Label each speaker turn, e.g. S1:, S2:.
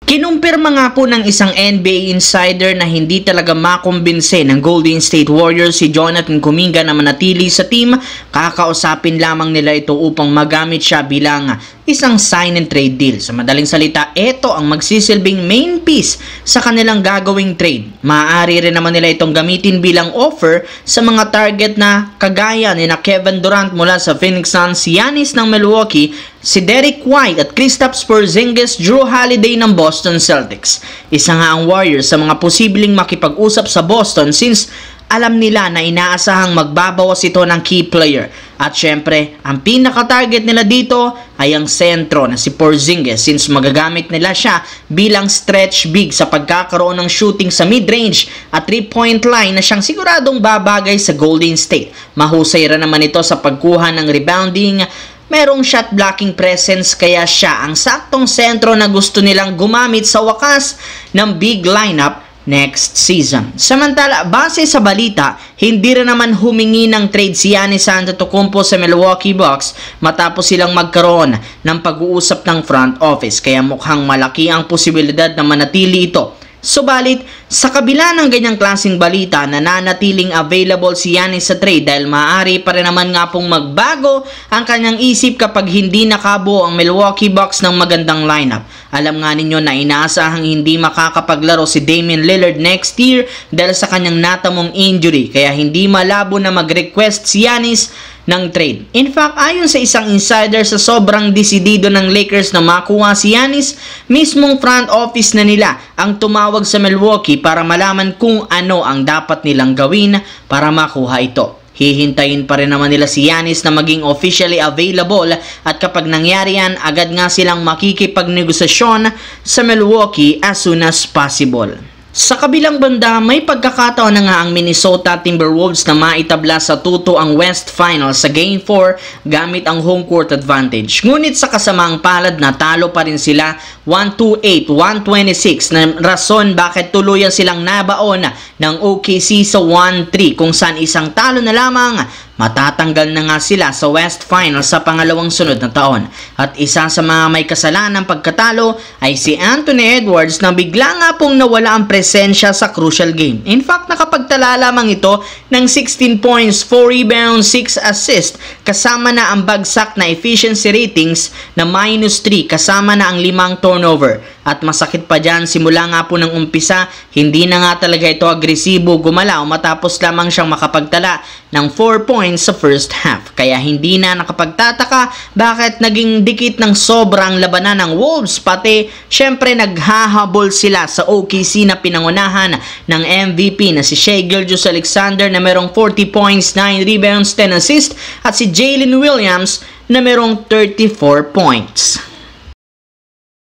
S1: Kinumpirma nga po ng isang NBA insider na hindi talaga makumbinse ng Golden State Warriors si Jonathan Kuminga na manatili sa team. Kakausapin lamang nila ito upang magamit siya bilang isang sign and trade deal. Sa madaling salita, ito ang magsisilbing main piece sa kanilang gagawing trade. Maaari rin naman nila itong gamitin bilang offer sa mga target na kagaya ni na Kevin Durant mula sa Phoenix Suns, si Giannis ng Milwaukee, si Derek White at Kristaps Porzingis, Jrue Holiday ng Boston Celtics. Isa nga ang Warriors sa mga posibleng makipag-usap sa Boston since alam nila na inaasahang magbabawas ito ng key player. At syempre, ang pinaka-target nila dito ay ang sentro na si Porzingis since magagamit nila siya bilang stretch big sa pagkakaroon ng shooting sa mid-range at 3-point line na siyang siguradong babagay sa Golden State. Mahusay rin naman ito sa pagkuha ng rebounding, merong shot blocking presence kaya siya ang saktong sentro na gusto nilang gumamit sa wakas ng big lineup next season. Samantala, base sa balita, hindi rin naman humingi ng trade si Giannis Antetokounmpo sa Milwaukee Bucks matapos silang magkaroon ng pag-uusap ng front office kaya mukhang malaki ang posibilidad na manatili ito. Subalit, sa kabila ng ganyang klaseng balita, nananatiling available si Giannis sa trade dahil maaari pa rin naman nga pong magbago ang kanyang isip kapag hindi nakabuo ang Milwaukee Bucks ng magandang lineup. Alam nga ninyo na inaasahang hindi makakapaglaro si Damian Lillard next year dahil sa kanyang natamong injury kaya hindi malabo na mag-request si Giannis ng trade. In fact, ayon sa isang insider sa sobrang desidido ng Lakers na makuha si Giannis, mismong front office na nila ang tumawag sa Milwaukee para malaman kung ano ang dapat nilang gawin para makuha ito. Hihintayin pa rin naman nila si Giannis na maging officially available at kapag nangyari yan, agad nga silang makikipagnegosasyon sa Milwaukee as soon as possible. Sa kabilang banda, may pagkakataon na nga ang Minnesota Timberwolves na maitabla sa tuto ang West Finals sa Game 4 gamit ang home court advantage. Ngunit sa kasamaang palad, natalo pa rin sila 128-126 na rason bakit tuluyan silang nabaon ng OKC sa 1-3 kung saan isang talo na lamang matatanggal na nga sila sa West Finals sa pangalawang sunod na taon. At isa sa mga may kasalanan ng pagkatalo ay si Anthony Edwards na bigla nga pong nawala ang presensya sa crucial game. In fact, nakapagtala lamang ito ng 16 points, 4 rebounds, 6 assists kasama na ang bagsak na efficiency ratings na -3 kasama na ang 5 turnover. At masakit pa dyan, simula nga po ng umpisa, hindi na nga talaga ito agresibo gumalaw matapos lamang siyang makapagtala ng 4 points sa first half. Kaya hindi na nakapagtataka bakit naging dikit ng sobrang labanan ng Wolves, pati syempre naghahabol sila sa OKC na pinangunahan ng MVP na si Shai Gilgeous-Alexander na merong 40 points, 9 rebounds, 10 assists at si Jalen Williams na merong 34 points.